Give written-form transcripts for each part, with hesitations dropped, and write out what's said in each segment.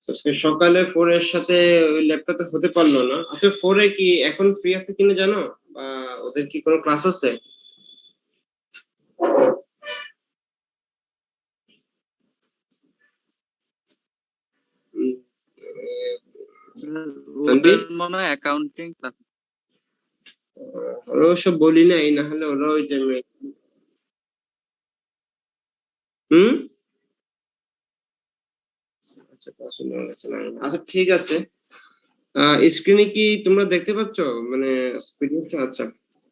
আজকে সকালে 4 এর সাথে ওই ল্যাপটপে হতে পারলো না। আচ্ছা 4 এ কি এখন ফ্রি আছে কিনা জানো? বা ওদের কি কোনো ক্লাস আছে? ওদের মনে হয় অ্যাকাউন্টিং ক্লাস। ওরা সব বলি নাই, না হলে ওরা ওই টাইমে আচ্ছা ঠিক আছে। স্ক্রিনে কি তোমরা দেখতে পাচ্ছ মানে স্ক্রিনটা? আচ্ছা,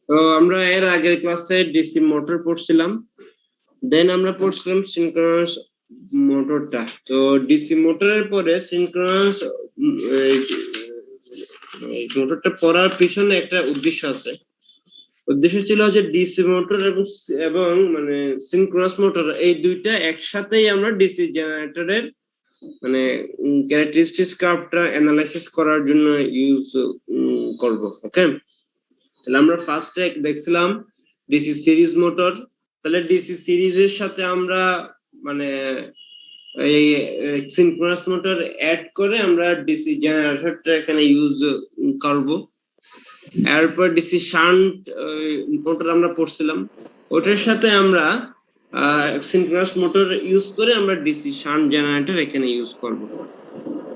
তো আমরা এর আগের ক্লাসে ডিসি মোটর পড়ছিলাম, দেন আমরা পড়ছিলাম সিনক্রোনাস মোটরটা। তো ডিসি মোটরের পরে সিনক্রোনাস মোটরটা পড়ার পিছনে একটা উদ্দেশ্য আছে। উদ্দেশ্য ছিল যে ডিসি মোটর এবং মানে সিনক্রোনাস মোটর এই দুইটা একসাথেই আমরা ডিসি জেনারেটরের মানে ক্যারেক্টারিস্টিক্স কার্ভটা অ্যানালাইসিস করার জন্য ইউজ করব। ওকে, তাহলে আমরা ফার্স্টে দেখছিলাম ডিসি সিরিজ মোটর। তাহলে ডিসি সিরিজের সাথে আমরা মানে এই সিনক্রোনাস মোটর অ্যাড করে আমরা ডিসি জেনারেটরটা এখানে ইউজ করব। এরপর ডিসি শান্ট মোটর আমরা পড়ছিলাম, ওটার সাথে আমরা সিনক্রোনাস মোটর ইউজ করে আমরা ডিসি শান্ট জেনারেটর এখানে ইউজ করব।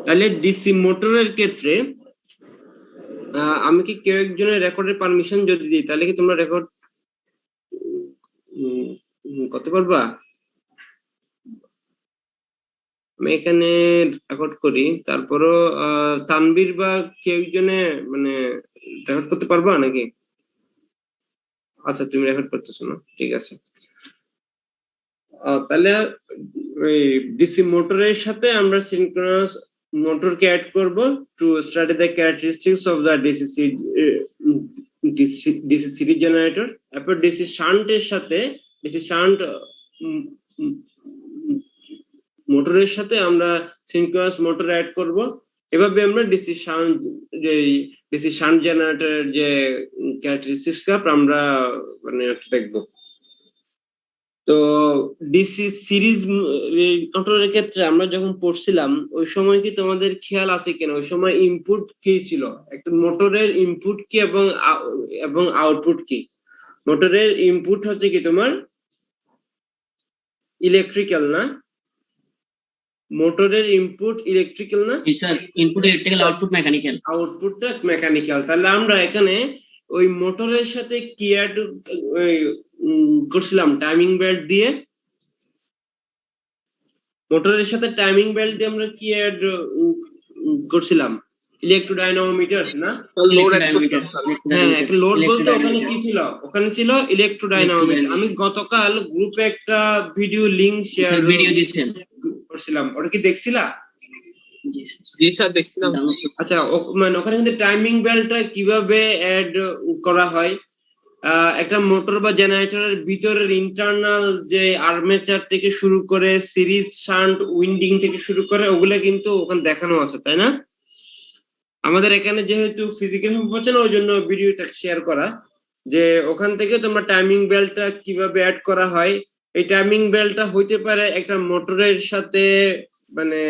তাহলে ডিসি মোটরের ক্ষেত্রে আমি কি কেউ একজনের রেকর্ডের পারমিশন যদি দিই তাহলে কি তোমরা রেকর্ড করতে পারবা? আমি এখানে রেকর্ড করি, তারপরও তানবীর বা কেউ একজনে মানে রেকর্ড করতে পারবা নাকি? আচ্ছা তুমি রেকর্ড করতেছো না, ঠিক আছে। তাহলে ওই ডিসি মোটরের সাথে আমরা সিনক্রোনাস মোটরকে অ্যাড করব to study the characteristics of the DC series generator. এরপর ডিসি শান্টের সাথে ডিসি শান্ট মোটরের সাথে আমরা সিনক্রোনাস মোটর অ্যাড করব। এভাবে আমরা ডিসি শান্ট জেনারেটরের যে ক্যারেক্টারিস্টিক্স আমরা মানে দেখবো। তো ডিসি সিরিজ মোটরের ক্ষেত্রে আমরা যখন পড়ছিলাম ওই সময় কি তোমাদের খেয়াল আছে কিনা ওই সময় ইনপুট কি ছিল? একটা মোটরের ইনপুট কি এবং আউটপুট কি? মোটরের ইনপুট হচ্ছে কি তোমার ইলেকট্রিক্যাল, না? মোটরের ইনপুট ইলেকট্রিক্যাল না? Sir input electrical, output mechanical. আউটপুটটা মেকানিক্যাল। তাহলে আমরা এখানে ওই মোটরের সাথে কি অ্যাড করছিলাম? টাইমিং বেল্ট দিয়ে। মোটরের সাথে টাইমিং বেল্ট দিয়ে আমরা কি অ্যাড করছিলাম? ইলেকট্রোডাইনামোমিটার, না? হ্যাঁ, একটা লোড বলতে ওখানে কি ছিল? ওখানে ছিল ইলেকট্রোডাইনামোমিটার। আমি গতকাল গ্রুপে একটা ভিডিও লিংক শেয়ার করছিলাম, ওটা কি দেখছিলা? জি স্যার দেখছিলাম। আচ্ছা, মানে ওখানে কিন্তু টাইমিং বেল্টটা কিভাবে অ্যাড করা হয়, একটা মোটর বা জেনারেটরের ভিতরের ইন্টারনাল যে আর্মেচার থেকে শুরু করে সিরিজ শান্ট উইন্ডিং থেকে শুরু করে ওগুলা কিন্তু ওখানে দেখানো আছে, তাই না? আমাদের এখানে যেহেতু ফিজিক্যাল হচ্ছে না ওই জন্য ভিডিওটা শেয়ার করা, যে ওখান থেকে তোমরা টাইমিং বেল্টটা কিভাবে অ্যাড করা হয়। এই টাইমিং বেল্টটা হইতে পারে একটা মোটরের সাথে মানে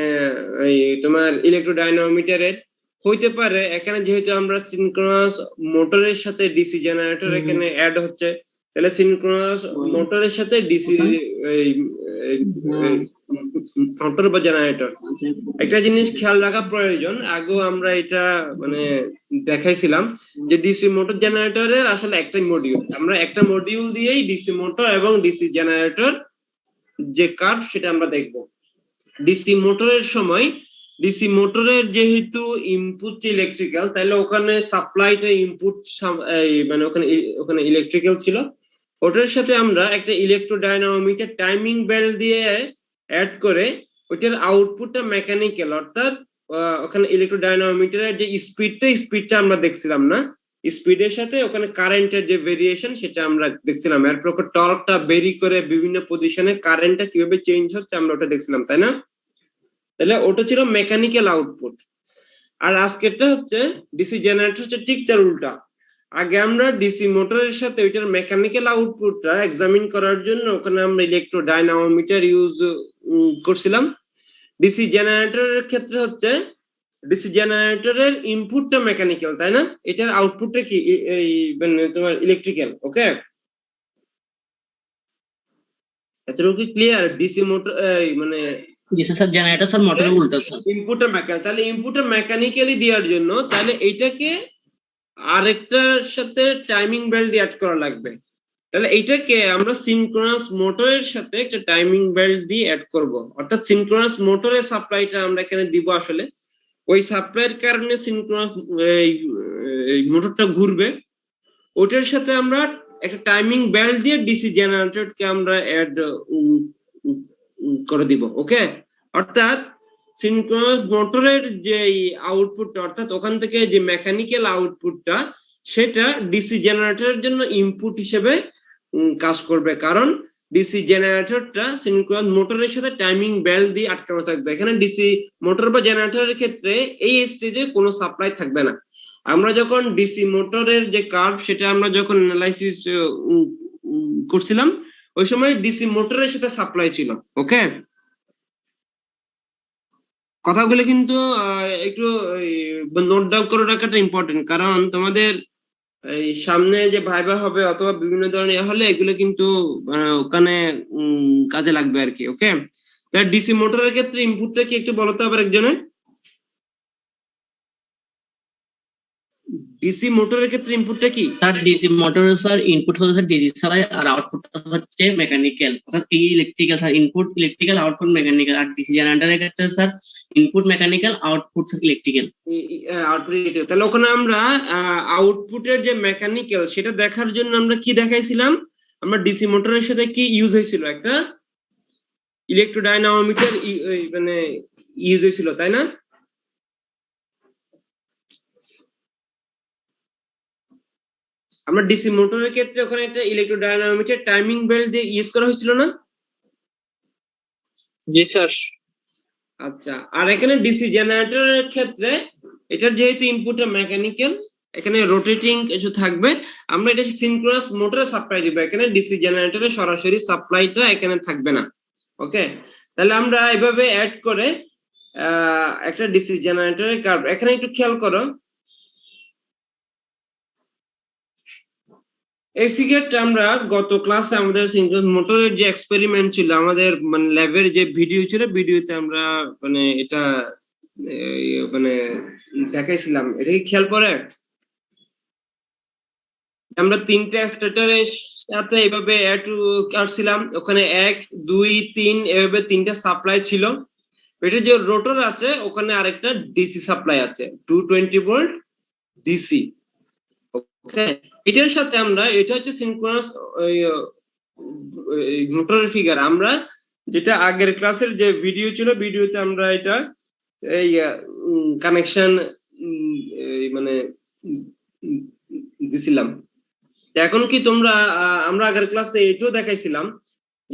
এই তোমার ইলেকট্রোডাইনামোমিটারের, হইতে পারে এখানে যেহেতু আমরা সিনক্রোনাস মোটরের সাথে ডিসি জেনারেটর এখানে অ্যাড হচ্ছে, তাহলে সিনক্রোনাস মোটরের সাথে ডিসি মোটর বা জেনারেটর। একটা জিনিস খেয়াল রাখা প্রয়োজন, আগেও আমরা এটা মানে দেখাইছিলাম যে ডিসি মোটর জেনারেটরের আসলে একটাই মডিউল, আমরা একটা মডিউল দিয়েই ডিসি মোটর এবং ডিসি জেনারেটর যে কার্ভ সেটা আমরা দেখব। ডিসি মোটরের সময় ডিসি মোটরের যেহেতু ইনপুট ইলেকট্রিক্যাল, তাহলে ওখানে সাপ্লাইটা ইনপুট মানে ওখানে ইলেকট্রিক্যাল ছিল, ওটার সাথে আমরা একটা ইলেকট্রোডাইনামোমিটার টাইমিং বেল্ট দিয়ে অ্যাড করে ওইটার আউটপুটটা মেকানিক্যাল, অর্থাৎ ওখানে ইলেকট্রোডাইনামোমিটারের যে স্পিডটা আমরা দেখছিলাম, না? স্পিডের সাথে ওখানে কারেন্টের যে ভেরিয়েশন সেটা আমরা দেখছিলাম, এরপর টর্কটা বেরি করে বিভিন্ন পজিশনে কারেন্টটা কিভাবে চেঞ্জ হচ্ছে আমরা ওটা দেখছিলাম, তাই না? তাহলে ওটা ছিল মেকানিক্যাল আউটপুট। আর আজকেরটা হচ্ছে ডিসি জেনারেটর, হচ্ছে ঠিক তার উল্টা। আগে আমরা ডিসি মোটরের সাথে ওইটার মেকানিক্যাল আউটপুটটা এক্সামিন করার জন্য ওখানে আমরা ইলেকট্রোডাইনামোমিটার ইউজ করছিলাম, ডিসি জেনারেটরের ক্ষেত্রে হচ্ছে ডিসি জেনারেটরের ইনপুটটা মেকানিক্যাল, তাই না? এটার আউটপুটটা কি এই মানে তোমার ইলেকট্রিক্যাল। ওকে, এতটুকু কি ক্লিয়ার? ডিসি মোটর মানে জি স্যার, জেনারেটর স্যার মোটরের উল্টো স্যার। ইনপুটটা মেকানিক্যাল, তাহলে ইনপুটটা মেকানিক্যালি দেওয়ার জন্য তাহলে এইটাকে আরেকটার সাথে টাইমিং বেল্ট দিয়ে অ্যাড করা লাগবে। তাহলে এইটাকে আমরা সিনক্রোনাস মোটরের সাথে একটা টাইমিং বেল্ট দিয়ে অ্যাড করব, অর্থাৎ সিনক্রোনাস মোটরের সাপ্লাইটা আমরা এখানে দিব। আসলে ওই সাপ্লাইয়ের কারণে সিনক্রোনাস মোটরটা ঘুরবে, ওটার সাথে আমরা একটা টাইমিং বেল্ট দিয়ে ডিসি জেনারেটরকে আমরা অ্যাড করে দিব। ওকে, অর্থাৎ সিনক্রোনাস মোটরের যে আউটপুটটা, অর্থাৎ ওখান থেকে যে মেকানিক্যাল আউটপুটটা, সেটা ডিসি জেনারেটরের জন্য ইনপুট হিসেবে কাজ করবে, কারণ ডিসি জেনারেটরটা সিনক্রোনাস মোটরের সাথে টাইমিং বেল্ট দিয়ে আটকানো থাকবে। এখানে ডিসি মোটর বা জেনারেটরের ক্ষেত্রে এই স্টেজে কোনো সাপ্লাই থাকবে না। আমরা যখন ডিসি মোটরের যে কার্ভ, সেটা আমরা যখন অ্যানালাইসিস করছিলাম, ওই সময় ডিসি মোটরের সাথে সাপ্লাই ছিল। ওকে, কথাগুলো কিন্তু একটু নোট ডাউন করে রাখাটা ইম্পর্টেন্ট, কারণ তোমাদের এই সামনে যে ভাইবা হবে অথবা বিভিন্ন ধরনের হলে এগুলো কিন্তু ওখানে কাজে লাগবে আর কি। ওকে, তাহলে ডিসি মোটরের ক্ষেত্রে ইনপুটটা কি একটু বলতে হবে একজনের? ডিসি মোটরের ক্ষেত্রে ইনপুটটা কি? স্যার ডিসি মোটরের স্যার ইনপুট হচ্ছে স্যার ডিসি সাপ্লাই, আর আউটপুট হচ্ছে মেকানিক্যাল, অর্থাৎ এই electrical sir, input electrical, output mechanical. আর ডিসি জেনারেটরের ক্ষেত্রে sir input mechanical, output sir electrical. Output. তাহলে ওখানে আমরা আউটপুটের যে মেকানিক্যাল, সেটা দেখার জন্য আমরা কি দেখাইছিলাম? আমরা ডিসি মোটরের সাথে কি ইউজ হয়েছিল? একটা ইলেকট্রোডাইনামোমিটার মানে ইউজ হয়েছিল, তাই না? আমরা ডিসি মোটরের ক্ষেত্রে ওখানে একটা ইলেকট্রোডাইনামোমিটার টাইমিং বেল্ট দিয়ে ইউজ করা হয়েছিল না? জি স্যার। আচ্ছা, আর এখানে ডিসি জেনারেটরের ক্ষেত্রে এটার যেহেতু ইনপুটটা মেকানিক্যাল, এখানে রোটেটিং কিছু থাকবে, আমরা এটা সিনক্রোনাস মোটরে সাপ্লাই দিব। এখানে ডিসি জেনারেটরের সরাসরি সাপ্লাইটা এখানে থাকবে না। ওকে, তাহলে আমরা এভাবে অ্যাড করে একটা ডিসি জেনারেটরের কার্ভ। এখানে একটু খেয়াল করো, এই ফিগারটা আমরা গত ক্লাসে আমাদের সিনক্রোনাস মোটরের যে এক্সপেরিমেন্ট ছিল, আমাদের মানে ল্যাবের যে ভিডিও ছিল, ভিডিওতে আমরা মানে এটা মানে দেখাইছিলাম। এটা কি খেয়াল করে? আমরা তিনটা স্টেটরের সাথে এইভাবে অ্যাড করছিলাম, ওখানে 1 2 3 এভাবে তিনটা সাপ্লাই ছিল। এটা যে রোটর আছে, ওখানে আরেকটা ডিসি সাপ্লাই আছে 220 ভোল্ট ডিসি। ওকে, এটার সাথে আমরা, এটা হচ্ছে সিনক্রোনাস মোটরের ফিগার। আমরা যেটা আগের ক্লাসের যে ভিডিও ছিল, ভিডিওতে আমরা এটা এই কানেকশন মানে দিছিলাম। এখন কি তোমরা, আমরা আগের ক্লাসে এটাও দেখাইছিলাম,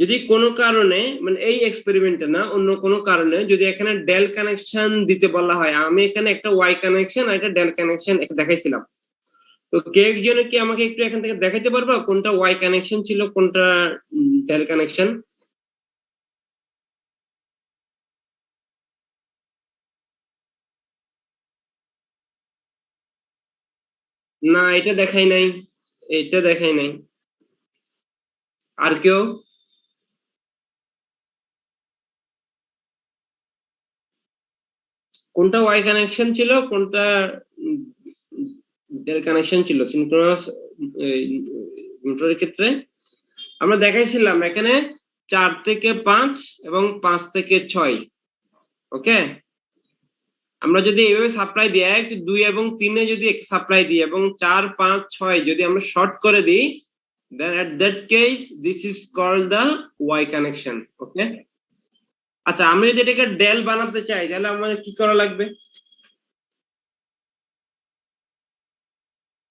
যদি কোনো কারণে মানে এই এক্সপেরিমেন্টে না, অন্য কোনো কারণে যদি এখানে ডেল কানেকশন দিতে বলা হয়, আমি এখানে একটা ওয়াই কানেকশন আর একটা ডেল কানেকশন দেখাইছিলাম। তো কে একজনে কি আমাকে একটু এখান থেকে দেখাইতে পারবা কোনটা ওয়াই কানেকশন ছিল, কোনটা ডেল কানেকশন? না, এটা দেখাই নাই, এটা দেখাই নাই। আর কেউ? কোনটা ওয়াই কানেকশন ছিল, কোনটা ডেল কানেকশন ছিল সিনক্রোনাস মোটরের ক্ষেত্রে? আমরা দেখাইছিলাম এখানে 4 থেকে 5 এবং 5 থেকে 6। ওকে, আমরা যদি এইভাবে সাপ্লাই দিই 1 2 এবং 3 এ যদি সাপ্লাই দিই এবং 4 5 6 যদি আমরা শর্ট করে দিই, then at that case this is called the Y connection. ওকে, আচ্ছা, আমি যদি এটাকে ডেল বানাতে চাই তাহলে আমাদের কি করা লাগবে?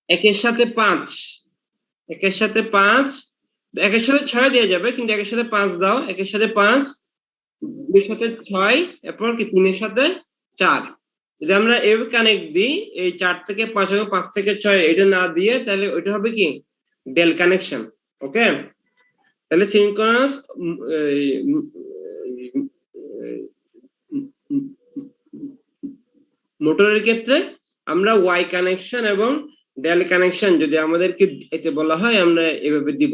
একের সাথে 5, একের সাথে 5, একের সাথে 6 দেওয়া যাবে, কিন্তু একের সাথে 5 দাও, একের সাথে 5, 2 এর সাথে 6, এরপর কি 3 এর সাথে 4। যদি আমরা এভাবে কানেক্ট দিই, এই 4 থেকে 5 এবং 5 থেকে 6 এটা না দিয়ে, তাহলে ওইটা হবে কি ডেল কানেকশন। ওকে, তাহলে সিনক্রোনাস মোটরের ক্ষেত্রে আমরা ওয়াই কানেকশন এবং ডেল কানেকশন যদি আমাদেরকে এতে বলা হয় আমরা এভাবে দিব।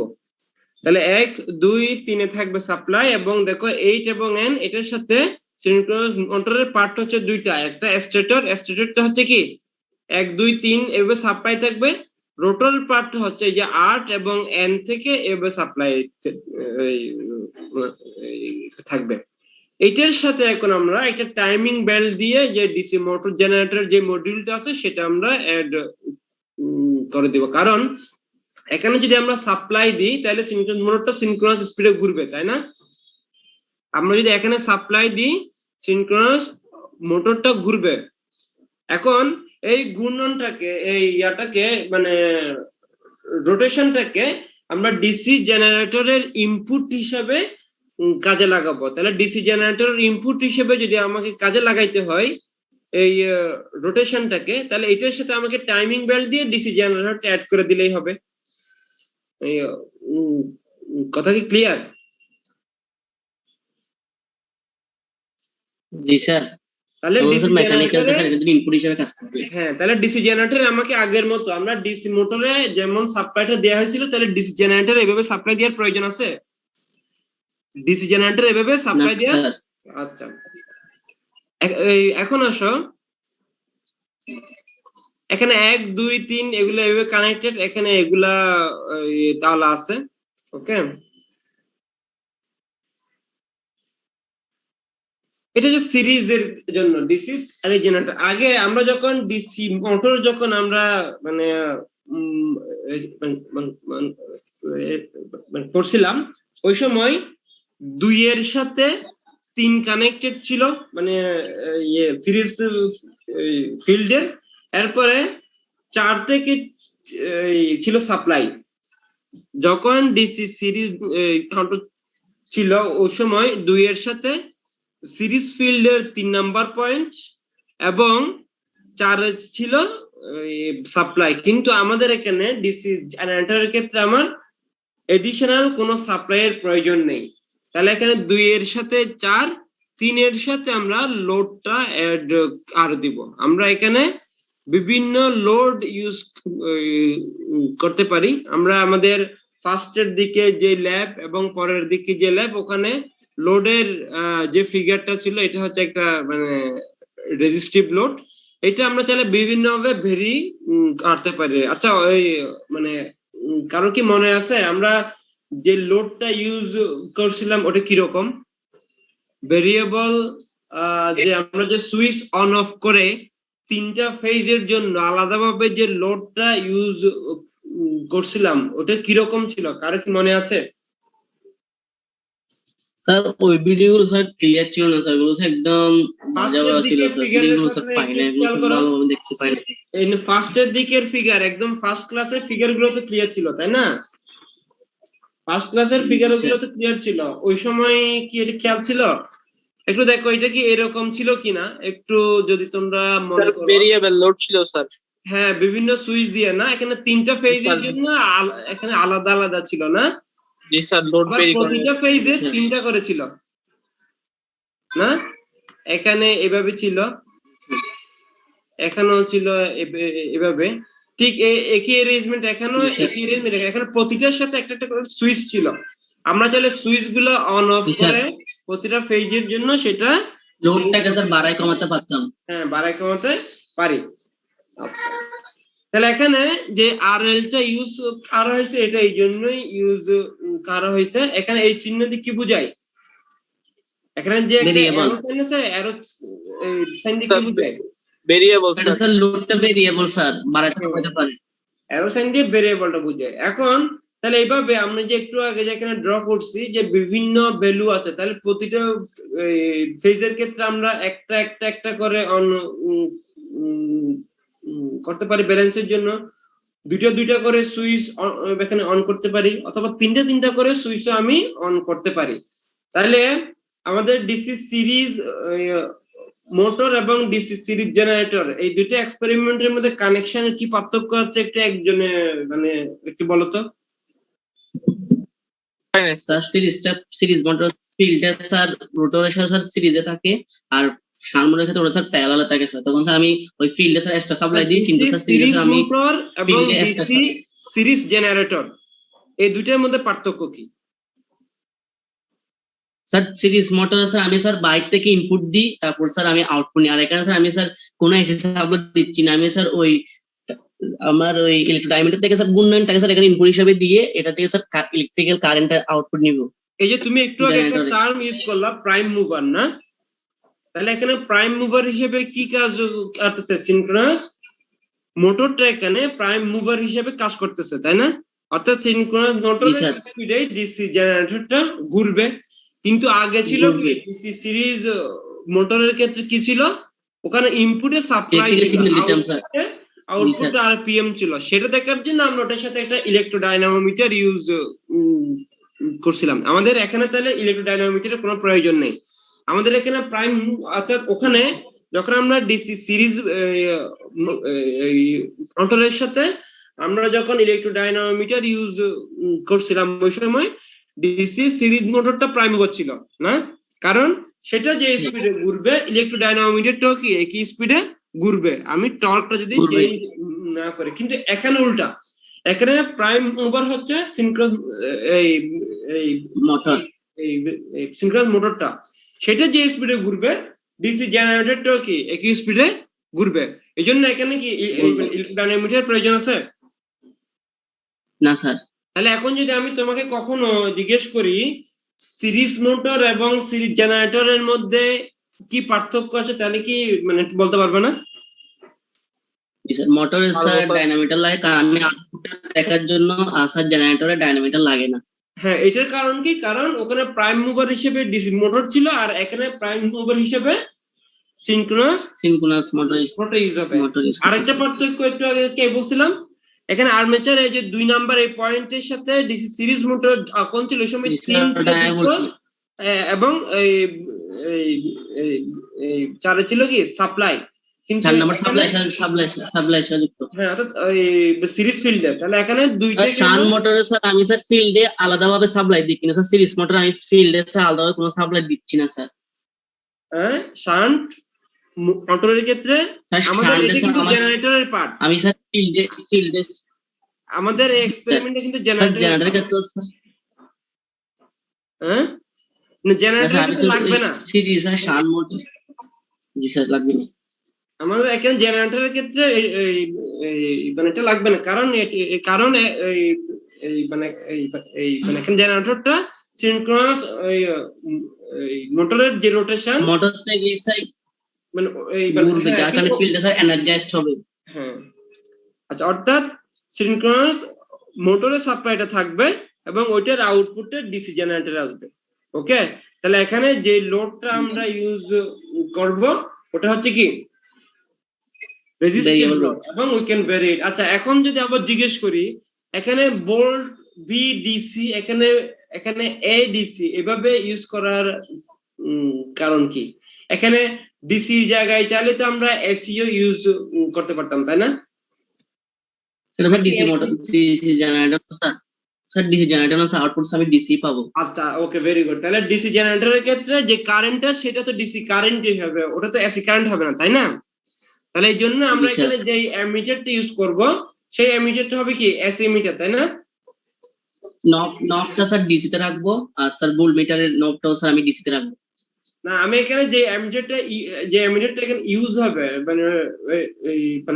তাহলে 1 2 3 থাকবে সাপ্লাই, এবং দেখো 8 এবং n এটার সাথে সিনক্রোনাস মোটরের পার্ট হচ্ছে দুইটা, একটা স্টেটর, স্টেটরটা হচ্ছে কি 1 2 3 এভাবে সাপ্লাই থাকবে, রোটর পার্ট হচ্ছে এই যে 8 এবং n থেকে এভাবে সাপ্লাই থাকবে। এটার সাথে এখন আমরা একটা টাইমিং বেল্ট দিয়ে যে ডিসি মোটর জেনারেটর যে মডিউলটা আছে সেটা আমরা অ্যাড করে দিব, কারণ এখানে যদি আমরা সাপ্লাই দিই তাহলে সিনক্রোনাস মোটরটা সিনক্রোনাস স্পিডে ঘুরবে, তাই না? আমরা যদি এখানে সাপ্লাই দিই সিনক্রোনাস মোটরটা ঘুরবে। এখন এই ঘূর্ণনটাকে এই ইয়াটাকে মানে রোটেশনটাকে আমরা ডিসি জেনারেটরের ইনপুট হিসেবে কাজে লাগাবো। তাহলে ডিসি জেনারেটরের ইনপুট হিসেবে যদি আমাকে কাজে লাগাইতে হয় এই রোটেশনটাকে, তাহলে এটার সাথে আমাকে টাইমিং বেল্ট দিয়ে ডিসি জেনারেটরটা অ্যাড করে দিলেই হবে। কথা কি ক্লিয়ার? জি স্যার। তাহলে ডিসি মেকানিক্যালটা স্যার এটা ইনপুট হিসেবে কাজ করবে। হ্যাঁ, তাহলে ডিসি জেনারেটরে আমাকে আগের মতো আমরা ডিসি মোটরে যেমন সাপ্লাইটা দেওয়া হয়েছিল তাহলে ডিসি জেনারেটরে এভাবে সাপ্লাই দেওয়ার প্রয়োজন আছে? ডিসি জেনারেটর এভাবে সাপ্লাই দেওয়া? আচ্ছা, এখন আসো এখানে 1 2 3 এগুলো এভাবে কানেক্টেড, এখানে এগুলা তাহলে আছে। ওকে, এটা যে সিরিজের জন্য ডিসি আর জেনারেটর। আগে আমরা যখন ডিসি মোটর যখন আমরা মানে করছিলাম ওই সময় 2 এর সাথে 3 কানেক্টেড ছিল, মানে ইয়ে সিরিজ ফিল্ডের, এরপরে 4 থেকে ছিল সাপ্লাই। যখন ডিসি সিরিজ ছিল ওই সময় 2 এর সাথে সিরিজ ফিল্ডের 3 নাম্বার পয়েন্ট এবং 4 ছিল সাপ্লাই। কিন্তু আমাদের এখানে ডিসি জেনারেটরের ক্ষেত্রে আমার এডিশনাল কোনো সাপ্লাইয়ের প্রয়োজন নেই। তাহলে এখানে 2 এর সাথে 4 3 এর সাথে আমরা লোডটা অ্যাড আর দিব। আমরা এখানে বিভিন্ন লোড ইউজ করতে পারি। আমরা আমাদের ফার্স্টের দিকে যে ল্যাব এবং পরের দিকে যে ল্যাব, ওখানে লোডের যে ফিগারটা ছিল এটা হচ্ছে একটা মানে রেজিস্টিভ লোড, এটা আমরা চাইলে বিভিন্ন ভাবে ভেরি করতে পারি। আচ্ছা, ওই মানে কারো কি মনে আছে আমরা যে লোডটা ইউজ করছিলাম ওটা কি রকম? ভেরিয়েবল যে আমরা যে সুইচ অন অফ করে 3টা ফেজের জন্য আলাদাভাবে যে লোডটা ইউজ করছিলাম ওটা কি রকম ছিল, কারো কি মনে আছে? স্যার ওই ভিডিওগুলো স্যার ক্লিয়ার ছিল না স্যার, ওগুলো একদম বাজাবা ছিল স্যার, ভিডিওগুলো স্যার পাই না, এগুলো স্যার ভালোভাবে দেখতে পাই না। এই ফার্স্টের দিকের ফিগার একদম ফার্স্ট ক্লাসের ফিগারগুলো তো ক্লিয়ার ছিল, তাই না? ফার্স্ট ক্লাসের ফিগারগুলো তো ক্লিয়ার ছিল ওই সময়, কি এটা খেয়াল ছিল? একটু দেখো এটা কি এরকম ছিল কিনা একটু যদি তোমরা মনে করো। ভেরিয়েবল লোড ছিল স্যার। হ্যাঁ, বিভিন্ন সুইচ দিয়ে না, এখানে 3টা ফেজের জন্য এখানে আলাদা আলাদা ছিল না? জি স্যার, লোড ভেরি করে প্রতিটা ফেজে 3টা করে ছিল না? এখানে এভাবে ছিল, এখানেও ছিল এভাবে, ঠিক একই অ্যারেঞ্জমেন্ট এখানেও একই অ্যারেঞ্জমেন্ট, এখানে প্রতিটার সাথে একটা একটা করে সুইচ ছিল। আমরা চাইলে সুইচ গুলো অন অফ করে প্রতিটা ফেজের জন্য সেটা লোডটাকে স্যার বাড়াই কমাতে পারতাম। হ্যাঁ, বাড়াই কমাতে পারি। তাহলে এখানে যে আরএলটা ইউজ করা হয়েছে এটা এই জন্যই ইউজ করা হয়েছে। এখানে এই চিহ্ন দিয়ে কি বোঝায়? এখানে যে অ্যারো সাইন আছে, অ্যারো সাইন দিয়ে কি বোঝায়? ভেরিয়েবল এটা স্যার লোডটা ভেরিয়েবল স্যার, বাড়াইতে কমাতে পারে। অ্যারো সাইন দিয়ে ভেরিয়েবলটা বোঝায়। এখন তাহলে এইভাবে আমরা যে একটু আগে যেখানে ড্র করছি যে বিভিন্ন ভ্যালু আছে, তাহলে প্রতিটা ফেজের ক্ষেত্রে আমরা একটা একটা একটা করে অন করতে পারি। ব্যালেন্সের জন্য দুইটা দুইটা করে সুইচ এখানে অন করতে পারি, অথবা তিনটা তিনটা করে সুইচও আমি অন করতে পারি। তাহলে আমাদের ডিসি সিরিজ মোটর এবং ডিসি সিরিজ জেনারেটর এই দুইটা এক্সপেরিমেন্টের মধ্যে কানেকশনের কি পার্থক্য আছে একটু একজনে মানে একটু বলো তো। স্যার সিরিজ মোটর ফিল্ডে স্যার রোটরের সাথে স্যার সিরিজে থাকে, আর শান্ট মোটরের ক্ষেত্রে ওটা স্যার প্যারালাল থাকে স্যার, তখন স্যার আমি ওই ফিল্ডে স্যার এক্সট্রা সাপ্লাই দিই, কিন্তু স্যার সিরিজ সিরিজে আমি মোটর এবং ফিল্ডে এক্সট্রা ডিসি সিরিজ জেনারেটর এই দুইটার মধ্যে পার্থক্য কি? স্যার সিরিজ মোটরে স্যার আমি স্যার বাইক থেকে ইনপুট দিই, তারপর স্যার আমি আউটপুট নিই। আর এখানে স্যার আমি স্যার কোনো এসি সাপ্লাই দিচ্ছি না, আমি স্যার ওই আমার ওই ইলেকট্রোডাইনামিটার থেকে স্যার ঘূর্ণনটাকে স্যার এখানে ইনপুট হিসেবে দিয়ে এটা থেকে স্যার ইলেকট্রিক্যাল কারেন্টের আউটপুট নিব। এই যে তুমি একটু আগে একটা Generator-এ। টার্ম ইউজ করলা প্রাইম মুভার, না? তাহলে এখানে প্রাইম মুভার হিসেবে কি কাজ করতেছে? সিনক্রোনাস মোটরটা এখানে প্রাইম মুভার হিসেবে কাজ করতেছে, তাই না? অর্থাৎ সিনক্রোনাস মোটরের sir. স্পিডে ডিসি জেনারেটরটা ঘুরবে। কিন্তু আগে ছিল কি ঘুরবে। ডিসি সিরিজ মোটরের ক্ষেত্রে কি ছিল? ওখানে ইনপুটে সাপ্লাই Electrical ছিল, signal দিতাম, sir. আউটপুট আরপিএম ছিল। সেটা দেখার জন্য আমরা ওটার সাথে একটা ইলেকট্রোডাইনামোমিটার ইউজ করছিলাম। আমাদের এখানে তাহলে ইলেকট্রোডাইনামোমিটারের কোনো প্রয়োজন নেই। আমাদের এখানে প্রাইম, অর্থাৎ ওখানে যখন আমরা ডিসি সিরিজ মোটরের সাথে আমরা যখন ইলেকট্রোডাইনামোমিটার ইউজ করছিলাম ওই সময় ডিসি সিরিজ মোটরটা প্রাইম মুভার ছিল না, কারণ সেটা যে স্পিডে ঘুরবে ইলেকট্রোডাইনামোমিটারটাও কি একই স্পিডে ঘুরবে, আমি টর্কটা যদি ঘুরবে। চেঞ্জ না করে। কিন্তু এখানে উল্টা, এখানে প্রাইম মুভার হচ্ছে সিনক্রোনাস এই মোটর এই সিনক্রোনাস মোটরটা, সেটা যে স্পিডে ঘুরবে ডিসি জেনারেটরটাও কি একই স্পিডে ঘুরবে। এই জন্য এখানে কি ইলেকট্রোডাইনামিটার প্রয়োজন আছে না স্যার। তাহলে এখন যদি আমি তোমাকে কখনো জিজ্ঞেস করি সিরিজ মোটর এবং সিরিজ জেনারেটরের মধ্যে কি পার্থক্য আছে, তাহলে কি মানে বলতে পারবে না? মোটরে স্যার ডাইনামিটার লাগে, কারণ আমি আউটপুটটা দেখার জন্য, আর স্যার জেনারেটরে ডাইনামিটার লাগে না। হ্যাঁ, এটার কারণ কি? কারণ ওখানে প্রাইম মুভার হিসেবে ডিসি মোটর ছিল আর এখানে প্রাইম মুভার হিসেবে সিনক্রোনাস মোটর ইউজ হবে। মোটর আরেকটা পার্থক্য একটু আগে কে বলছিলাম, এখানে আর্মেচার এই যে 2 নাম্বার এই পয়েন্টের সাথে ডিসি সিরিজ মোটর কোন ছিল ওই সময় সিম এবং এই এই 4 ছিল কি সাপ্লাই, কিন্তু 4 নাম্বার সাপ্লাই যুক্ত। হ্যাঁ, অর্থাৎ ওই সিরিজ ফিল্ডে। তাহলে এখানে দুইটা শান্ট মোটরে স্যার আমি স্যার ফিল্ডে আলাদাভাবে সাপ্লাই দিই, কিন্তু স্যার সিরিজ মোটরে আমি ফিল্ডে স্যার আলাদাভাবে কোনো সাপ্লাই দিচ্ছি না স্যার। হ্যাঁ, শান্ট মোটরের ক্ষেত্রে আমাদের এটা কিন্তু জেনারেটরের পার্ট। আমি স্যার ফিল্ডে আমাদের এক্সপেরিমেন্টে কিন্তু জেনারেটরের ক্ষেত্রে হ্যাঁ না, জেনারেটর লাগবে না সিরিজ আর শান্ট মোটর। জি স্যার, লাগবে না আমাদের এখানে জেনারেটরের ক্ষেত্রে মানে এটা লাগবে না, কারণ মানে এখানে জেনারেটরটা সিনক্রোনাস মোটরের যে রোটেশন মোটর থেকে মানে ঘুরবে, যার কারণে ফিল্ডে স্যার এনার্জাইজড হবে। হ্যাঁ, আচ্ছা, অর্থাৎ সিনক্রোনাস মোটরের সাপ্লাইটা থাকবে এবং ওইটার আউটপুটে ডিসি জেনারেটরে আসবে। ওকে, তাহলে এখানে যে লোডটা আমরা ইউজ করব ওটা হচ্ছে কি রেজিস্টিভ লোড এবং উই ক্যান ভ্যারি ইট। আচ্ছা, এখন যদি আবার জিজ্ঞেস করি এখানে ভোল্ট বি ডিসি, এখানে এ ডিসি এভাবে ইউজ করার কারণ কি? এখানে ডিসি জায়গায় চাইলে তো আমরা এসিও ইউজ করতে পারতাম, তাই না? সেটা sir DC motor, DC generator sir DC generator না স্যার, আউটপুট আমি ডিসি পাবো। আচ্ছা, ওকে, ভেরি গুড। তাহলে ডিসি জেনারেটরের ক্ষেত্রে যে কারেন্টটা সেটা তো ডিসি কারেন্টই হবে, ওটা তো এসি কারেন্ট হবে না, তাই না? তাহলে এই জন্য আমরা এখানে যে অ্যামিটারটা ইউজ করব সেই অ্যামিটারটা হবে কি এসি মিটার, তাই না? নবটা স্যার ডিসি তে রাখবো, আর স্যার ভোল্ট মিটারের নবটাও স্যার আমি ডিসি তে রাখবো। না, আমি এখানে যে অ্যামিটারটা এখানে ইউজ হবে মানে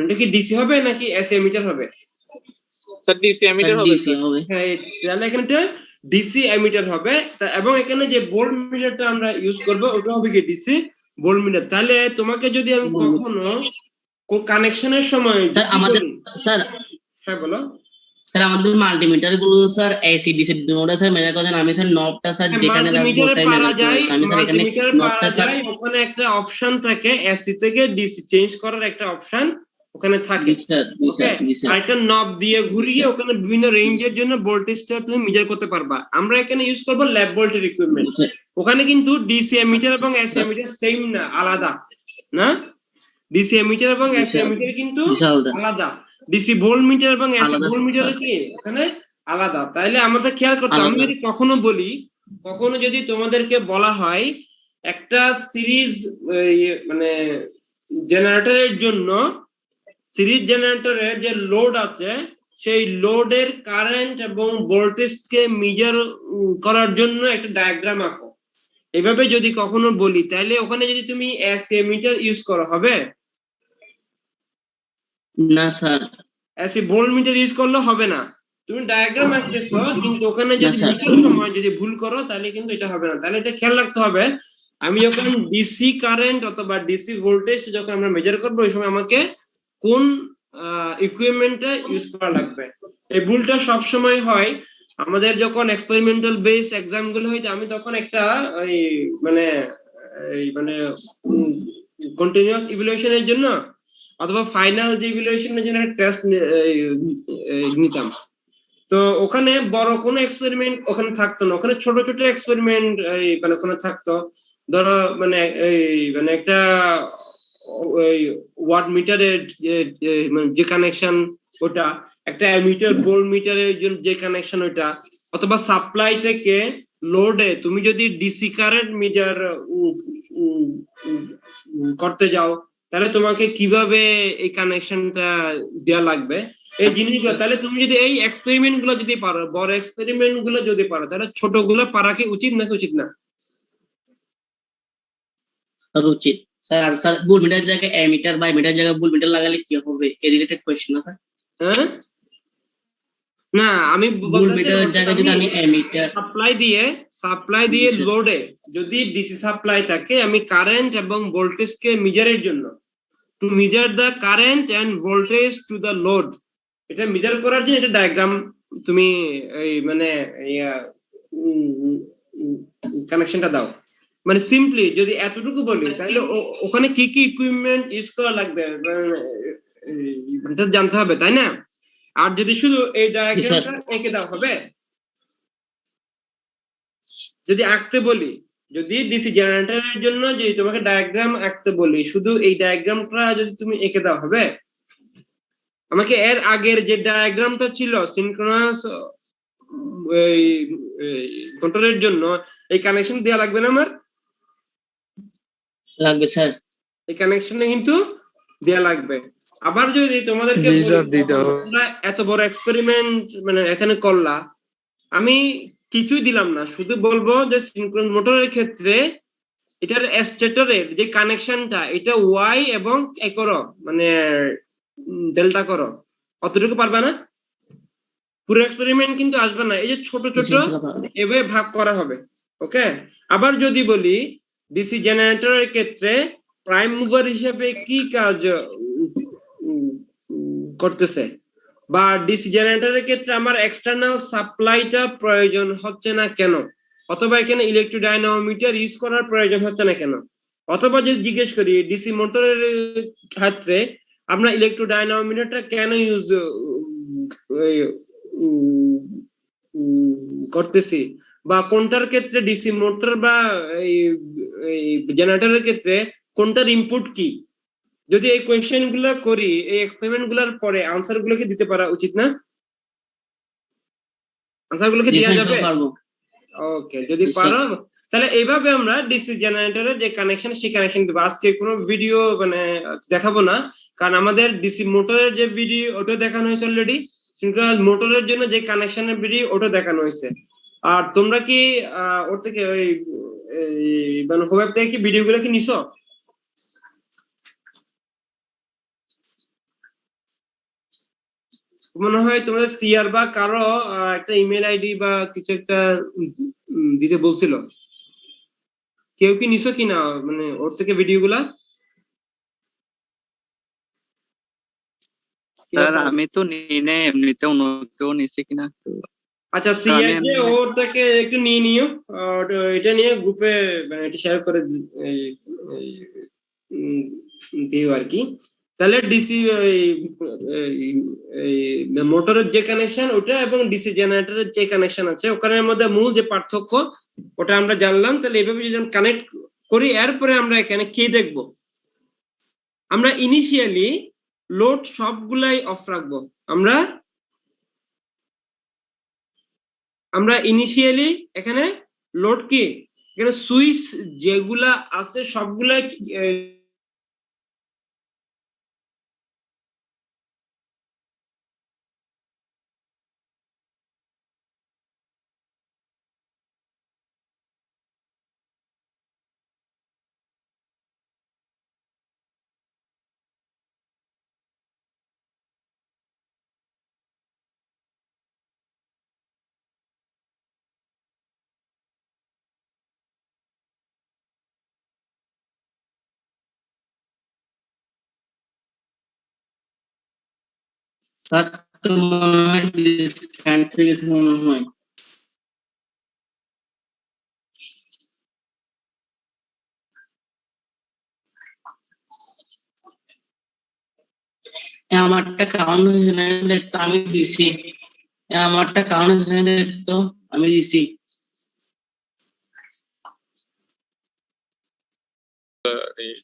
এটা কি ডিসি হবে নাকি এসি মিটার হবে? স্যার ডিসি এমিটার হবে। হ্যাঁ, তাহলে এখানে ডিসি এমিটার হবে, এবং এখানে যে ভোল্ট মিটারটা আমরা ইউজ করব ওটা হবে কি ডিসি ভোল্ট মিটার। তাহলে তোমাকে যদি আমি কখনো কানেকশনের সময় স্যার আমাদের স্যার, হ্যাঁ বলো স্যার আমাদের মাল্টিমিটার গুলো স্যার এসি ডিসি দুটোটা স্যার মেজার করেন, আমি স্যার নবটা স্যার যেখানে রাখবো ওটাই মেজার করি। আমি স্যার এখানে নবটা স্যার ওখানে একটা অপশন থাকে এসি থেকে ডিসি চেঞ্জ করার একটা অপশন ওখানে থাকে। আর একটা নব দিয়ে ঘুরিয়ে ওখানে বিভিন্ন রেঞ্জের জন্য ভোল্টেজটা তুমি মেজার করতে পারবা। আমরা এখানে ইউজ করব ল্যাব ভোল্টেজ ইকুইপমেন্ট। ওখানে কিন্তু ডিসি এমিটার এবং এসি এমিটার সেম না, আলাদা না। ডিসি এমিটার এবং এসি এমিটার কিন্তু আলাদা। ডিসি ভোল্ট মিটার এবং এসি ভোল্ট মিটার কি এখানে আলাদা। তাইলে আমাদের খেয়াল করতে, আমি যদি কখনো যদি তোমাদেরকে বলা হয় একটা সিরিজ মানে জেনারেটরের জন্য সিরিজ জেনারেটরের যে লোড আছে সেই লোডের কারেন্ট এবং ভোল্টেজকে মেজার করার জন্য একটা ডায়াগ্রাম আঁকো। এভাবে যদি কখনো বলি তাহলে ওখানে যদি তুমি এসি মিটার ইউজ করো হবে? না sir. AC volt metre use করলে হবে না। তুমি ডায়াগ্রাম আঁকতেছো কিন্তু ওখানে যদি মিটার সময় যদি ভুল করো তাহলে কিন্তু এটা হবে না। তাহলে এটা খেয়াল রাখতে হবে, আমি যখন ডিসি কারেন্ট অথবা ডিসি ভোল্টেজ যখন আমরা মেজার করবো ওই সময় আমাকে কোন ইকুইপমেন্টটা ইউজ করা লাগবে। এই ভুলটা সব সময় হয় আমাদের যখন এক্সপেরিমেন্টাল বেসড এক্সাম গুলো হয়, আমি তখন একটা মানে কন্টিনিউয়াস ইভ্যালুয়েশনের জন্য অথবা ফাইনাল যে ইভ্যালুয়েশনের জন্য একটা টেস্ট নিতাম। তো ওখানে বড় কোনো এক্সপেরিমেন্ট ওখানে থাকতো না, ওখানে ছোট ছোট এক্সপেরিমেন্ট মানে ওখানে থাকতো। ধরো মানে মানে একটা ওয়াট মিটারের যে কানেকশন ওটা, একটা মিটার ভোল্ট মিটারের যে কানেকশন ওটা, অথবা সাপ্লাই থেকে লোডে তুমি যদি ডিসি কারেন্ট মিটার করতে যাও তাহলে তোমাকে কিভাবে এই কানেকশনটা দেওয়া লাগবে এই জিনিসগুলো। তাহলে তুমি যদি এই এক্সপেরিমেন্ট গুলো যদি পারো, বড় এক্সপেরিমেন্ট গুলো যদি পারো, তাহলে ছোট গুলো পারা কি উচিত নাকি উচিত না? উচিত স্যার। স্যার ভোল্ট মিটার জায়গায় অ্যামিটার বা মিটার জায়গায় ভোল্ট মিটার লাগালে কি হবে? এই রিলেটেড কোশ্চেন না স্যার? হ্যাঁ না, আমি ভোল্ট মিটারের জায়গায় যদি আমি অ্যামিটার সাপ্লাই দিয়ে লোডে যদি ডিসি সাপ্লাই থাকে, আমি কারেন্ট এবং ভোল্টেজকে মেজারের জন্য to measure the current and voltage to the load, এটা মেজার করার জন্য এটা ডায়াগ্রাম তুমি এই মানে কানেকশনটা দাও। মানে সিম্পলি যদি এতটুকু বলি তাহলে ওখানে কি কি ইকুইপমেন্ট ইউজ করা লাগবে এটা জানতে হবে, তাই না? আর যদি শুধু এই ডায়াগ্রামটা এঁকে দাও হবে? যদি আঁকতে বলি, যদি ডিসি জেনারেটরের জন্য যদি তোমাকে ডায়াগ্রাম আঁকতে বলি, শুধু এই ডায়াগ্রামটা যদি তুমি এঁকে দাও হবে? আমাকে এর আগের যে ডায়াগ্রামটা ছিল সিনক্রোনাস কন্ট্রোলের জন্য এই কানেকশন দেওয়া লাগবে না? আমার লাগবে স্যার, এই কানেকশনে কিন্তু দেওয়া লাগবে। আবার যদি তোমাদেরকে এত বড় এক্সপেরিমেন্ট মানে এখানে করলা, আমি কিছুই দিলাম না, শুধু বলবো যে সিনক্রোনাস মোটরের ক্ষেত্রে এটার স্টেটরের যে কানেকশনটা এটা ওয়াই এবং এ করো মানে ডেল্টা করো, অতটুকু পারবে না? পুরো এক্সপেরিমেন্ট কিন্তু আসবে না, এই যে ছোট ছোট এভাবে ভাগ করা হবে। ওকে, আবার যদি বলি ডিসি জেনারেটরের ক্ষেত্রে প্রাইম মুভার হিসেবে কি কাজ করতেছে, বা ডিসি জেনারেটরের ক্ষেত্রে আমার এক্সটার্নাল সাপ্লাইটা প্রয়োজন হচ্ছে না কেন, অথবা এখানে ইলেকট্রোডাইনামোমিটার ইউজ করার প্রয়োজন হচ্ছে না কেন, অথবা যদি জিজ্ঞেস করি ডিসি মোটরের ক্ষেত্রে আমরা ইলেকট্রোডাইনামোমিটারটা কেন ইউজ করতেছি, বা কোনটার ক্ষেত্রে ডিসি মোটর বা এই জেনারেটরের ক্ষেত্রে কোনটার ইনপুট কি, যদি এই কোয়েশ্চেন গুলো করি এই এক্সপেরিমেন্ট গুলোর পরে আনসার গুলোকে দিতে পারা উচিত না? আনসার গুলোকে দেওয়া যাবে? ওকে, যদি পারো তাহলে এইভাবে আমরা ডিসি জেনারেটরের যে কানেকশন সেই কানেকশন দেবো। আজকে কোনো ভিডিও মানে দেখাবো না, কারণ আমাদের ডিসি মোটরের যে ভিডিও ওটা দেখানো হয়েছে অলরেডি, সিনক্রোনাস মোটরের জন্য যে কানেকশনের ভিডিও ওটা দেখানো হয়েছে। আর তোমরা কি ওর থেকে ওই মানে ওয়েব থেকে কি ভিডিও গুলো কি নিছো? মনে হয় তোমাদের সিআর বা কারো একটা ইমেল আইডি বা কিছু একটা দিতে বলছিল, কেউ কি নিছো কিনা মানে ওর থেকে ভিডিও গুলা? আমি তো নিই নাই, এমনিতে অন্য কেউ নিছে কিনা। আচ্ছা, সিআর যে ওর থেকে একটু নিয়ে নিও, এটা নিয়ে গ্রুপে মানে এটা শেয়ার করে দিও আর কি। তাহলে ডিসি মোটরের যে কানেকশন ওটা এবং ডিসি জেনারেটরের যে কানেকশন আছে ওখানের মধ্যে মূল যে পার্থক্য ওটা আমরা জানলাম। তাহলে এইভাবে যদি কানেক্ট করি, এরপরে আমরা এখানে কি দেখবো, আমরা ইনিশিয়ালি লোড সবগুলাই অফ রাখবো। আমরা ইনিশিয়ালি এখানে লোড কি এখানে সুইচ যেগুলা আছে সবগুলা স্যার তো মনে হয় ডিসকানেক্ট হয়ে গেছে মনে হয়। আমারটা কাউন্ট হয়েছে না দেখতো আমি দিছি, আমারটা কাউন্ট হয়েছে না দেখতো আমি দিছি।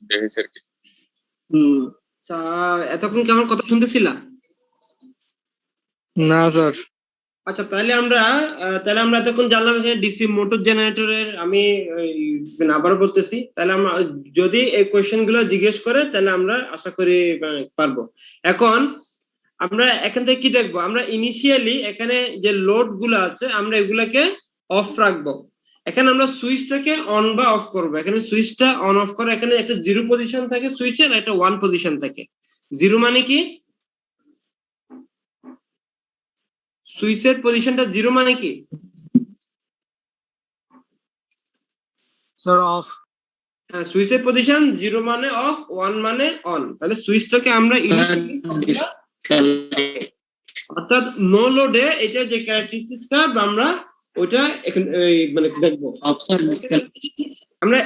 দেখেছি আর কি। আচ্ছা, এতক্ষণ কি আমার কথা শুনতেছিলা? না স্যার। আচ্ছা, তাহলে আমরা এতক্ষণ জানলাম এখানে ডিসি মোটর জেনারেটরের আমি আবারও বলতেছি, তাহলে আমরা যদি এই কোয়েশ্চেন গুলো জিজ্ঞেস করে তাহলে আমরা আশা করি পারবো। এখন আমরা এখান থেকে কি দেখবো, আমরা ইনিশিয়ালি এখানে যে লোড গুলো আছে আমরা এগুলাকে অফ রাখবো। এখানে আমরা সুইচটাকে অন বা অফ করবো। এখানে সুইচটা অন অফ করে, এখানে একটা 0 পজিশন থাকে সুইচের, একটা 1 পজিশন থাকে। 0 মানে কি? সুইচের পজিশনটা 0 মানে কি? Sir of. হ্যাঁ, সুইচের পজিশন 0 মানে অফ, 1 মানে অন। তাহলে সুইচটাকে আমরা অর্থাৎ নো লোডে এটা যে ক্যারেক্টারিস্টিক্স কার্ভ আমরা ওটা মানে দেখবো। আমরা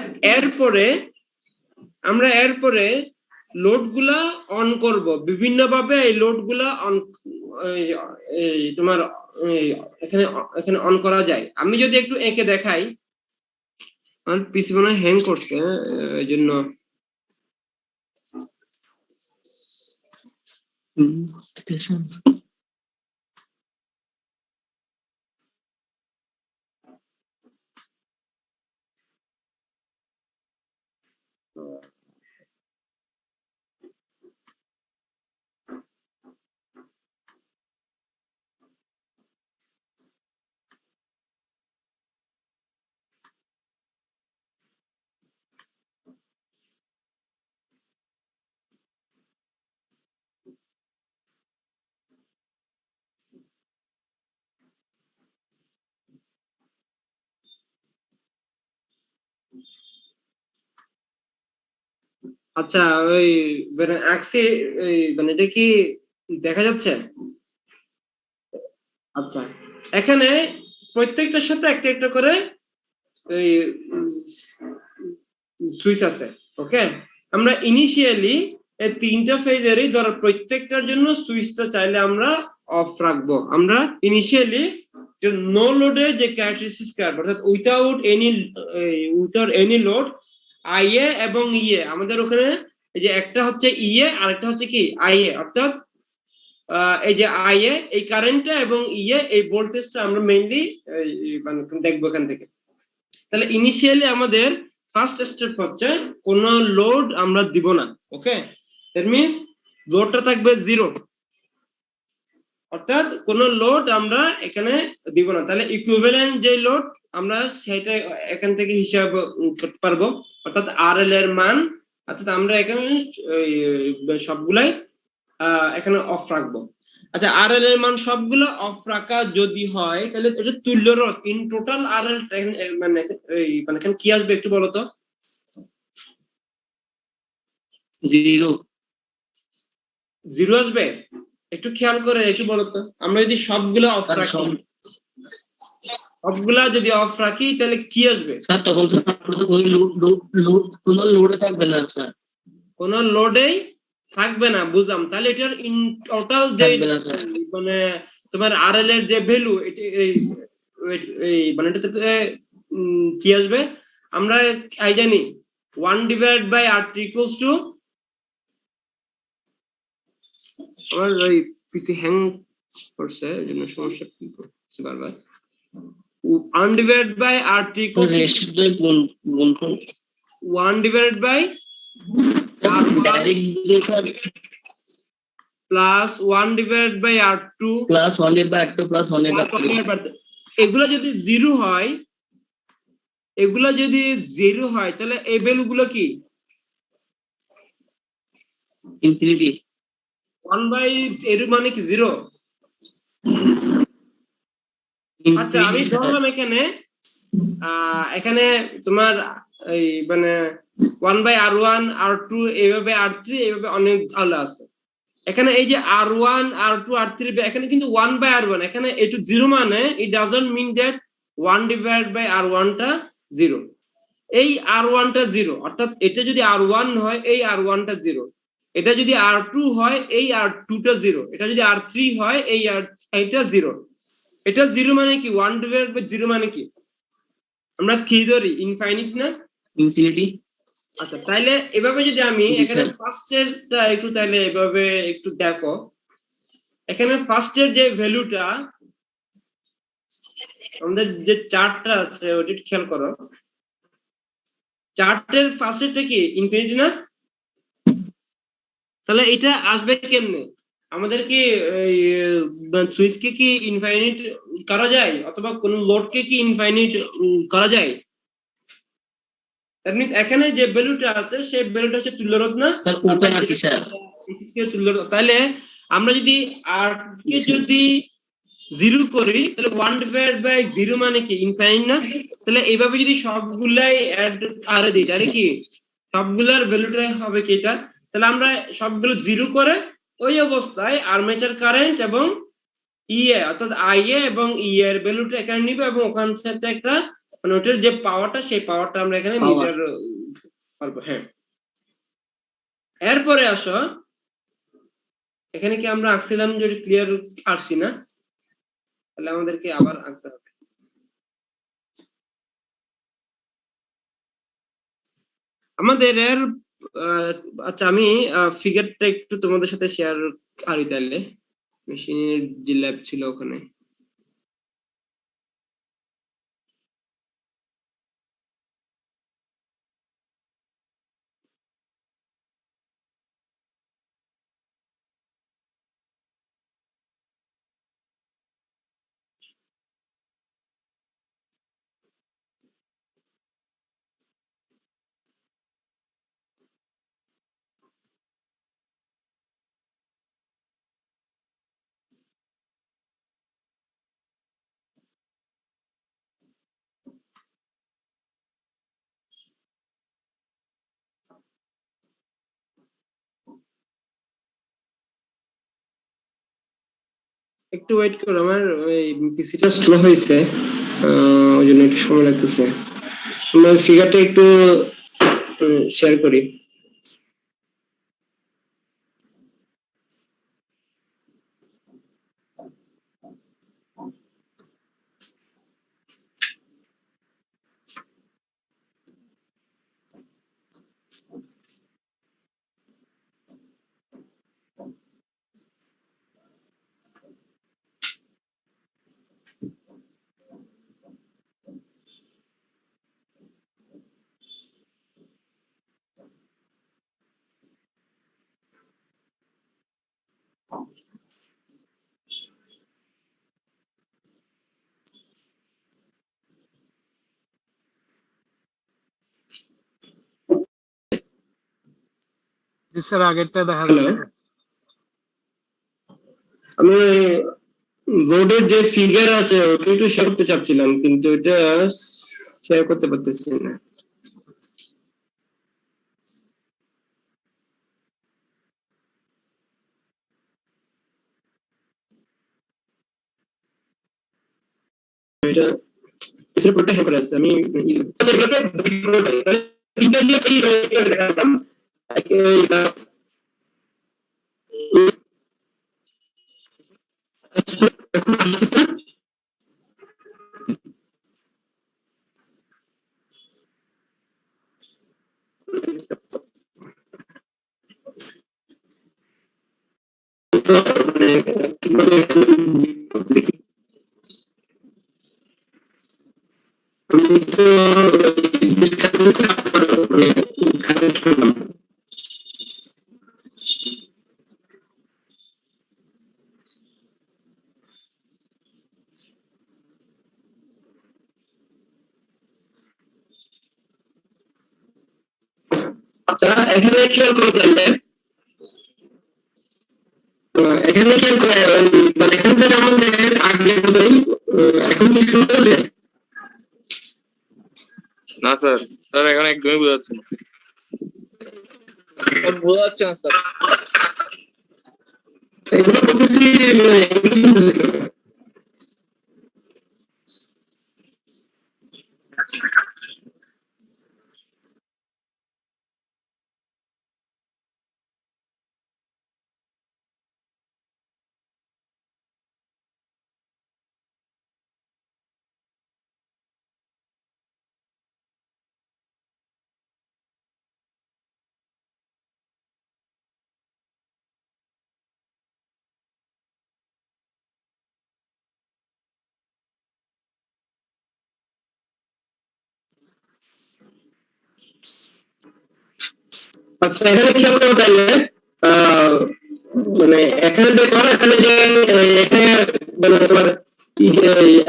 এরপরে লোড গুলা অন করব বিভিন্ন ভাবে। এই লোড গুলা অন তোমার এখানে অন করা যায়। আমি যদি একটু এঁকে দেখাই, আমার পিসি মনে হয় হ্যাং করছে, এই জন্য আচ্ছা ওই মানে আঁকছি, মানে এটা কি দেখা যাচ্ছে? আচ্ছা, এখানে প্রত্যেকটার সাথে একটা একটা করে এই সুইচ আছে। ওকে, আমরা ইনিশিয়ালি এই 3টা ফেজেরই ধরো প্রত্যেকটার জন্য সুইচটা চাইলে আমরা অফ রাখবো। আমরা ইনিশিয়ালি যে নো লোডে যে ক্যারেক্টারিস্টিক্স কার্ভ, অর্থাৎ উইথাউট এনি লোড আইএ এবং ইএ, আমাদের ওখানে এই যে একটা হচ্ছে ইএ আর একটা হচ্ছে কি আইএ, অর্থাৎ এই যে আইএ এই কারেন্টটা এবং ইএ এই ভোল্টেজটা আমরা মেইনলি মানে দেখবো এখান থেকে। তাহলে ইনিশিয়ালি আমাদের ফার্স্ট স্টেপ হচ্ছে কোন লোড আমরা দিব না। ওকে, দ্যাট মিন্স লোডটা থাকবে 0, অর্থাৎ কোন লোড আমরা এখানে দিব না। তাহলে ইকুইভ্যালেন্ট যে লোড আমরা সেটা এখান থেকে হিসাব করতে পারবো, অর্থাৎ আরএল এর মান, অর্থাৎ আমরা এখানে সবগুলাই এখানে অফ রাখবো। আচ্ছা, আরএল এর মান সবগুলো অফ রাখা যদি হয় তাহলে এটা তুল্য রোধ ইন টোটাল আরএল মানে এখানে কি আসবে একটু বলো তো? 0 আসবে? একটু খেয়াল করে একটু বলো তো। আমরা যদি সবগুলো অফ রাখি, সবগুলা যদি অফ রাখি তাহলে কি আসবে? স্যার তখন তো কোনো লোডে থাকবে না স্যার, কোনো লোডেই থাকবে না, বুঝলাম। তাহলে এটার ইন টোটাল যে মানে তোমার আরএল এর যে ভ্যালু মানে এটাতে কি আসবে? আমরা জানি 1/R3 ইকুয়ালস টু, আমার ওই পিসি হ্যাং করছে এই জন্য সমস্যা করছে বারবার। 1 divided by RT So equals to ratio গুণফল 1 divided by ডাইরেক্ট দিয়ে sir plus 1 divided by R2 plus 1/2 plus 1/3 এগুলা যদি জিরো হয়, এগুলা যদি জিরো হয় তাহলে এই ভ্যালুগুলো কি ইনফিনিটি 1 বাই এর মানে কি জিরো? আচ্ছা আমি ধরলাম এখানে এখানে তোমার এই মানে 1 বাই R1 R2 এইভাবে R3 এইভাবে অনেক আলো আছে। এখানে এই যে R1 R2 R3 এখানে কিন্তু 1 বাই R1 এখানে এটা জিরো মানে it doesn't mean that 1 divided by R1 টা জিরো। এই R1 টা জিরো, অর্থাৎ এটা যদি R1 হয় এই R1 টা জিরো, এটা যদি R2 হয় এই R2 টা জিরো, এটা যদি R3 হয় এই এটা জিরো। এটা জিরো মানে কি 1 divided by জিরো মানে কি আমরা কি ধরি ইনফাইনিট না ইনফিনিটি। আচ্ছা তাইলে এভাবে যদি আমি জি, এখানে স্যার। ফার্স্টেরটা একটু তাইলে এভাবে একটু দেখো, এখানে ফার্স্টের যে ভ্যালুটা আমাদের যে চার্টটা আছে ওটা একটু খেয়াল করো, চার্টের ফার্স্টেরটা কি ইনফিনিটি না? তাহলে এটা আসবে কেমনে? আমাদের কি সুইচকে কি ইনফাইনিট করা যায় অথবা কোন লোডকে কি ইনফাইনিট করা যায়? দ্যাট মিন্স এখানে যে ভ্যালুটা আছে সেই ভ্যালুটা হচ্ছে তুল্যরোধ না স্যার ওপেন আর কি স্যার? তুল্যরোধ। তাহলে আমরা যদি আর কে যদি জিরো করি তাহলে 1 ডিভাইড বাই জিরো মানে কি ইনফাইনাইট না? তাহলে এইভাবে যদি সবগুলাই অ্যাড আরে দিই তাহলে কি সবগুলার ভ্যালুটা হবে কি এটা? তাহলে আমরা সবগুলো জিরো করে ওই অবস্থায় আর্মেচার কারেন্ট এবং ইএ অর্থাৎ আইএ এবং ইএ এর ভ্যালুটা এখানে নিব এবং ওখান থেকে একটা মানে ওটার যে পাওয়ারটা সেই পাওয়ারটা আমরা এখানে মিটার পারবো। হ্যাঁ, এরপরে আসো এখানে কি আমরা আঁকছিলাম যদি ক্লিয়ার আসছি না? তাহলে আমাদেরকে আবার আঁকতে হবে। আমাদের এর আচ্ছা আমি ফিগারটা একটু তোমাদের সাথে শেয়ার করি তাহলে, মেশিনের যে ল্যাব ছিল ওখানে। একটু ওয়েট করো, আমার ওই পিসিটা স্লো হয়েছে ওই জন্য একটু সময় লাগতেছে। আমার ফিগারটা একটু শেয়ার করি। জি স্যার, আগেরটা দেখা হ্যালো, যাচ্ছে। আমি বোর্ডের যে ফিগার আছে ওটা একটু শেয়ার করতে চাচ্ছিলাম কিন্তু এটা শেয়ার করতে পারতেছি না। এটা এসে প্রোটেক্ট করে আছে আমি এগুলোকে ফিগার দিয়ে কি দেখালাম আচ্ছা এখানে খেয়াল করে তাহলে এখানে খেয়াল করে মানে এখান থেকে আমাদের আগে বলেই এখন কি শুরু হচ্ছে না স্যার স্যার এখন একদমই বোঝা যাচ্ছে না স্যার বোঝা যাচ্ছে না স্যার এগুলো বলতেছি আচ্ছা এখানে খেয়াল করো তাহলে মানে এখানে দেখো এখানে যে এখানে মানে তোমার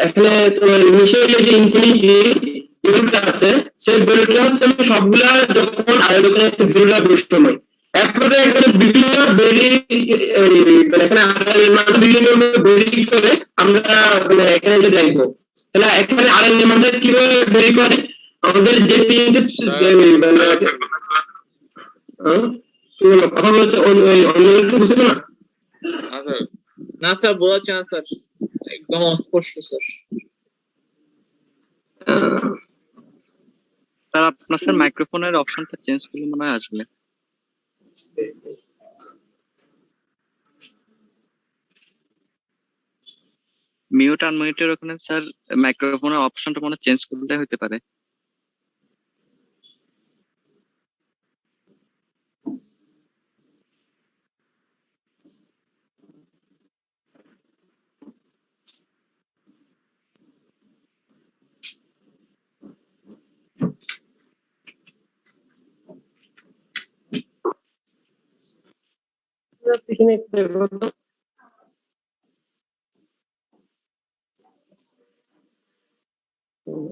এখানে তোমার ইনিশিয়ালি যে ইনফিনিটি যেগুলো আছে সেই ভ্যালুটা হচ্ছে সবগুলা যখন আর যখন একটা জিরোটা বৈষম্যয় একবারে এখানে বিভিন্ন বেরি মানে এখানে আড়াই মান বিভিন্ন বেরি করে আমরা মানে এখানে যে দেখবো তাহলে এখানে আড়াই মানটা কিভাবে বেরি করে আমাদের যে তিনটে কথা বলছে অন্য বুঝতেছো না না স্যার না স্যার বোঝা যাচ্ছে না স্যার একদম অস্পষ্ট স্যার স্যার আপনার স্যার মাইক্রোফোনের অপশনটা চেঞ্জ করলে মনে হয় আসবে। মিউট আনমিউটের ওখানে স্যার মাইক্রোফোনের অপশনটা মনে চেঞ্জ করলে হতে পারে।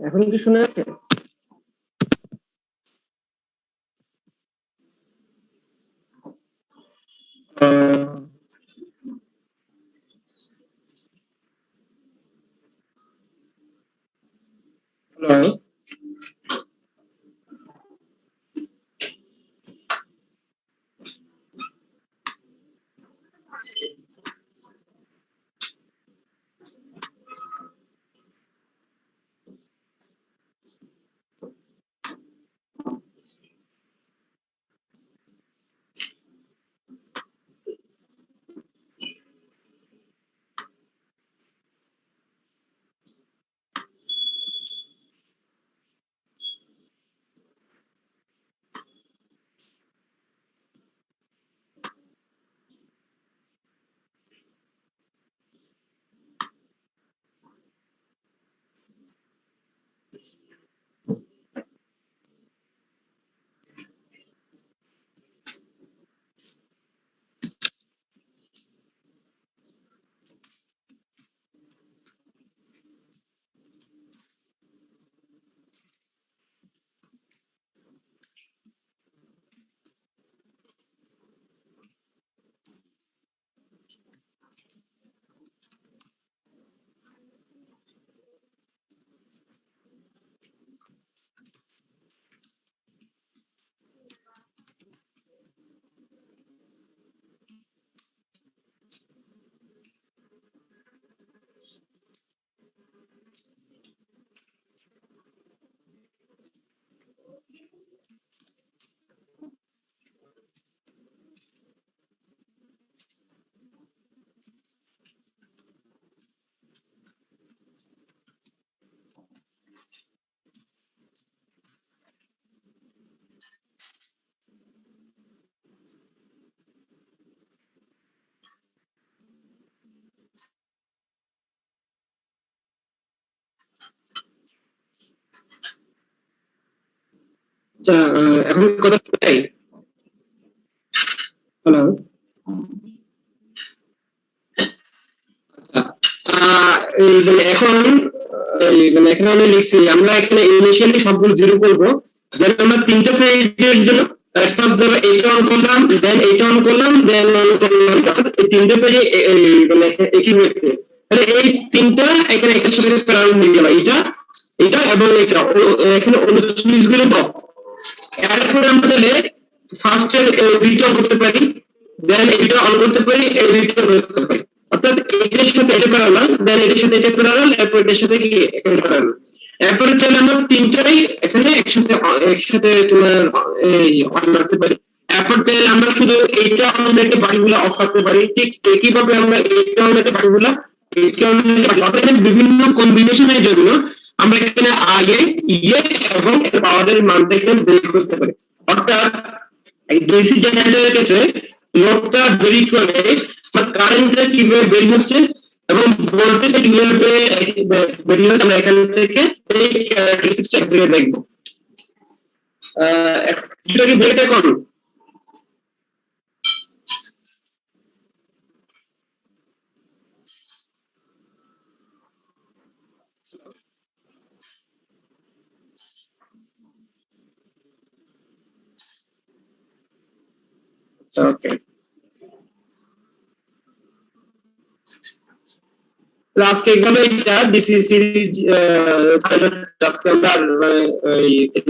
এখন কি শোনা যাচ্ছে হ্যালো আচ্ছা এখন কথা শুনতেই হ্যালো মানে এখন মানে এখানে আমি লিখছি আমরা এখানে ইনিশিয়ালি সবগুলো জিরো করবো যেন আমরা তিনটা ফেজের জন্য ফার্স্ট ধরো এইটা অন করলাম, দেন এইটা অন করলাম, দেন অন করলাম, এই তিনটে পেজে মানে একই হয়েছে। তাহলে এই তিনটা এখানে একের সাথে প্যারালাল হয়ে গেল, এটা এটা এবং এটা এখানে সুইচ গুলো অফ। এরপরে আমরা তাহলে ফার্স্ট এর এইটা করতে পারি, দেন এইটা অন করতে পারি, এইটা করতে পারি, অর্থাৎ এটার সাথে এটা প্যারালাল, দেন এটার সাথে এটা প্যারালাল, এরপর এটার সাথে কি এখানে প্যারালাল। এরপরে চাইলে আমরা তিনটাই এখানে একসাথে তোমার এই অন রাখতে পারি। এরপর চাইলে আমরা শুধু এইটা অন রেখে বাকিগুলো অফ রাখতে পারি। ঠিক একইভাবে আমরা এইটা অন রেখে বাকিগুলো এইটা অন রেখে অর্থাৎ এখানে বিভিন্ন কম্বিনেশনের জন্য আমরা এখানে আগে ইয়ে এবং পাওয়ারের মানটা এখানে বের করতে পারি। অর্থাৎ এই ডিসি জেনারেটরের ক্ষেত্রে লোডটা বেরি করে কারেন্টটা কিভাবে বের হচ্ছে এবং ভোল্টেজটা কিভাবে বেরিয়ে হচ্ছে আমরা এখান থেকে এই ক্যারেক্টারিস্টিক্সটা থেকে দেখবো। এটা কি বেরিয়েছে এখন? ওকে, আজকে এখানে এটা ডিসি সিরিজ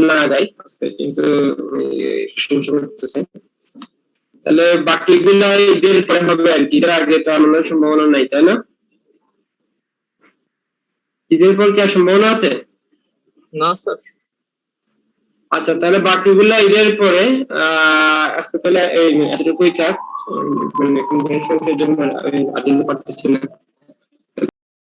লাগাই আজকে, কিন্তু সমস্যা করতেছে। তাহলে বাকিগুলো ঈদের পরে হবে আর কি, এর আগে তো আমার সম্ভাবনা নাই, তাই না? ঈদের পর কি আর সম্ভাবনা আছে? না স্যার। আচ্ছা, তাহলে বাকিগুলো ঈদের পরে আজকে তাহলে এতটুকুই থাক। মানে এখন জন্য আমি পারতেছি না।